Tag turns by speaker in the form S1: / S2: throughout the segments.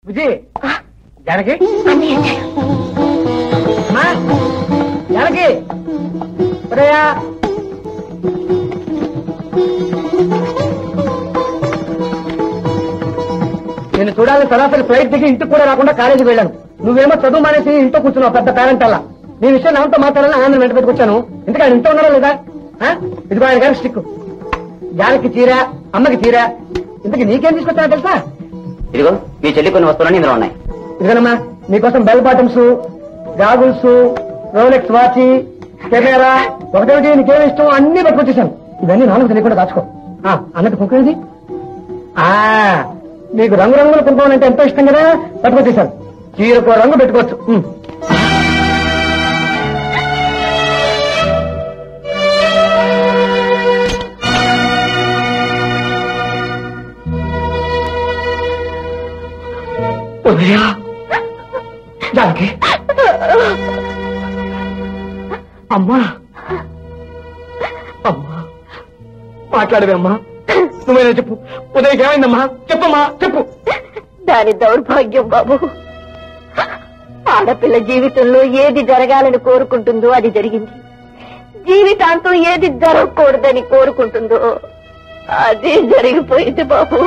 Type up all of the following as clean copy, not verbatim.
S1: విజయ్ జానకి జానకి ప్రియా నేను చూడాలని సరాసరి ఫ్లైట్ దిగి ఇంటికి కూడా రాకుండా కాలేజీకి వెళ్ళాను. నువ్వేమో చదువు మానేసి ఇంట్లో కూర్చున్నావు పెద్ద పేరెంట్ అలా. నీ విషయం నాతో మాట్లాడాలని ఆయన వెంట పెట్టుకొచ్చాను. ఇంతకు ఆయన ఇంట్లో ఉన్నారా లేదా? ఇదిగో ఆయన గారి స్టిక్. జానకి చీర, అమ్మకి చీర. ఇంతకు నీకేం తీసుకొచ్చానో తెలుసా?
S2: ఇదిగో మీ చెల్లి కొన్ని వస్తువులన్నీ ఇందులో ఉన్నాయి.
S1: ఇదిగోనమ్మా నీకోసం bell bottoms, goggles, Rolex watch, camera, ఒకటేమిటి నీకేమి ఇష్టం అన్ని పట్టుకొచ్చేసాను. ఇవన్నీ నాన్నకు తెలియకుండా దాచుకో. అన్నట్టు కుంకుమది నీకు రంగురంగులు కుంకుమం అంటే ఎంతో ఇష్టం కదా, పట్టుకొచ్చేసాను. చీరకో రంగు పెట్టుకోవచ్చు. జానకి అమ్మా అమ్మా మాట్లాడవే అమ్మా, నువ్వేనా చెప్పు. ఉదయకి ఏమైందమ్మా చెప్పమ్మా చెప్పు.
S3: దాని దౌర్భాగ్యం బాబు. ఆడపిల్ల జీవితంలో ఏది జరగాలని కోరుకుంటుందో అది జరిగింది. జీవితాంతం ఏది జరగకూడదని కోరుకుంటుందో అది జరిగిపోయింది బాబు.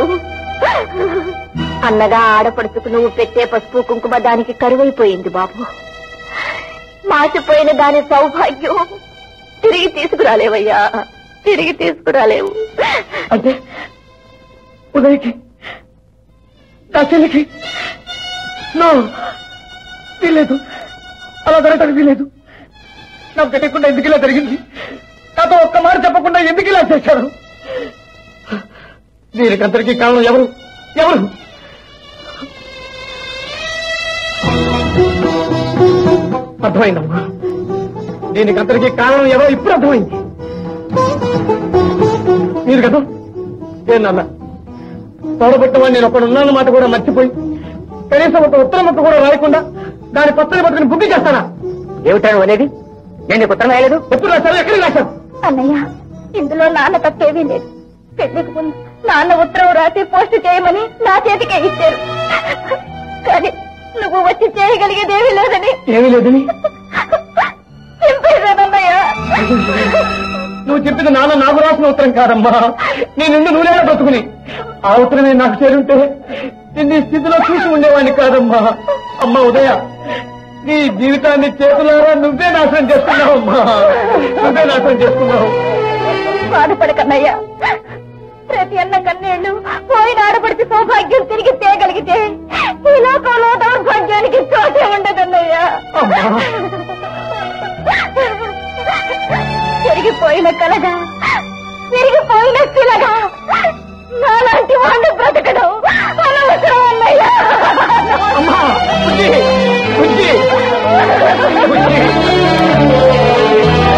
S3: అన్నగా ఆడపడుచుకు నువ్వు పెట్టే పసుపు కుంకుమ దానికి కరువైపోయింది బాబు. మాసిపోయిన దాని సౌభాగ్యం తిరిగి తీసుకురాలేవయ్యా, తిరిగి తీసుకురాలేవు.
S1: అంటే ఉదయకి నా చెల్లికి వీలేదు, అలా జరగటానికి వీలేదు. నాకు తెలియకుండా ఎందుకు ఇలా జరిగింది? నాతో ఒక్క మాట చెప్పకుండా ఎందుకు ఇలా చేశారు? దీనికంతరికీ కారణం ఎవరు ఎవరు? అర్థమైందమ్మా, దీనికంతరికీ కారణం ఎవరో ఇప్పుడు అర్థమైంది. మీరు కదా ఏనన్నా తోడబుట్టమని నేను ఒకడున్నాన్న మాట కూడా మర్చిపోయి కనీసం ఒక ఉత్తరం ముక్క కూడా రాయకుండా దాని పత్రాన్ని పట్టుకుని బుద్ధి చేస్తానా? ఏమిటాను అనేది? నేను నీకు ఉత్తరం రాయలేదు. ఎప్పుడు రాశాను? ఎక్కడికి రాశాను?
S3: అన్నయ్య ఇందులో నాన్న తప్పేమీ లేదు. పెళ్లికి ముందు నాన్న ఉత్తరం రాసి పోస్ట్ చేయమని నా చేతికే ఇచ్చారు. కానీ నువ్వు వచ్చి చేయగలిగేదేమీ లేదని.
S1: ఏమీ లేదని
S3: చెప్పేదానన్నయ్య.
S1: నువ్వు చెప్పింది నాన్న నాకు రాసిన ఉత్తరం కాదమ్మా. నేను నువ్వులే బ్రతుకుని ఆ ఉత్తరమే నాకు చేరుంటే నిన్ను ఈ స్థితిలో చూసి ఉండేవాడిని కాదమ్మా. అమ్మా ఉదయ, నీ జీవితాన్ని చేతులారా నువ్వే నాశనం చేసుకున్నావమ్మా, నువ్వే నాశనం చేసుకున్నావు.
S3: బాధపడకన్నయ్యా, ప్రతి అన్న కన్నీళ్లు పోయిన ఆడపడిచి సౌభాగ్యం తిరిగి తేగలిగితే ఈ లోకంలో దౌర్భాగ్యానికి చోటే ఉండదన్నయ్యా. తిరిగిపోయిన కలగా, తిరిగిపోయిన శిలగా నాలాంటి వాడిని బ్రతకడం అనవసరం అన్నయ్యా.